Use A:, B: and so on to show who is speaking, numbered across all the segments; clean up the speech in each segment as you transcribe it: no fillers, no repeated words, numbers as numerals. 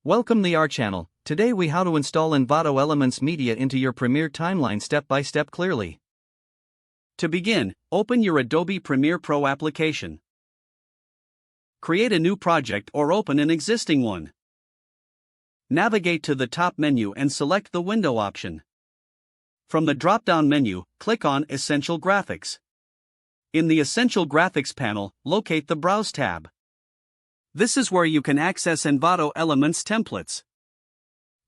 A: Welcome to our channel. Today we how to install Envato Elements media into your Premiere timeline step by step clearly. To begin, open your Adobe Premiere Pro application. Create a new project or open an existing one. Navigate to the top menu and select the window option. From the drop-down menu, click on Essential Graphics. In the Essential Graphics panel, locate the Browse tab. This is where you can access Envato Elements templates.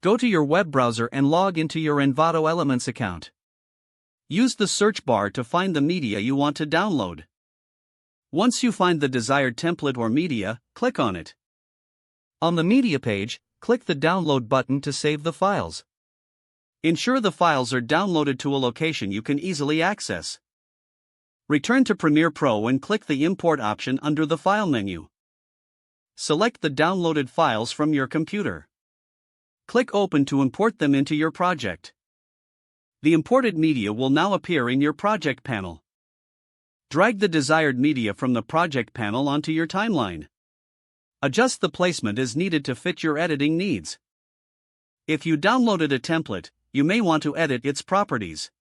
A: Go to your web browser and log into your Envato Elements account. Use the search bar to find the media you want to download. Once you find the desired template or media, click on it. On the media page, click the Download button to save the files. Ensure the files are downloaded to a location you can easily access. Return to Premiere Pro and click the Import option under the File menu. Select the downloaded files from your computer. Click Open to import them into your project. The imported media will now appear in your project panel. Drag the desired media from the project panel onto your timeline. Adjust the placement as needed to fit your editing needs. If you downloaded a template, you may want to edit its properties.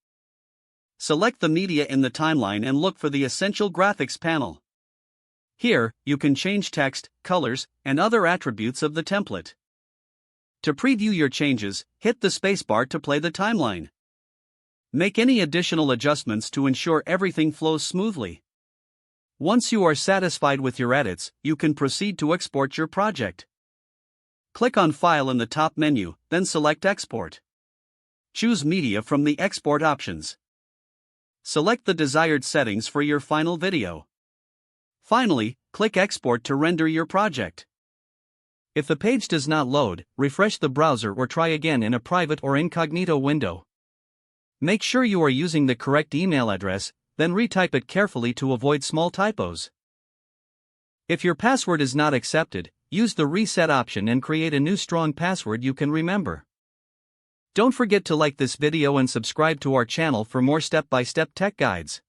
A: Select the media in the timeline and look for the Essential Graphics panel. Here, you can change text, colors, and other attributes of the template. To preview your changes, hit the spacebar to play the timeline. Make any additional adjustments to ensure everything flows smoothly. Once you are satisfied with your edits, you can proceed to export your project. Click on File in the top menu, then select Export. Choose Media from the Export options. Select the desired settings for your final video. Finally, click Export to render your project. If the page does not load, refresh the browser or try again in a private or incognito window. Make sure you are using the correct email address, then retype it carefully to avoid small typos. If your password is not accepted, use the Reset option and create a new strong password you can remember. Don't forget to like this video and subscribe to our channel for more step-by-step tech guides.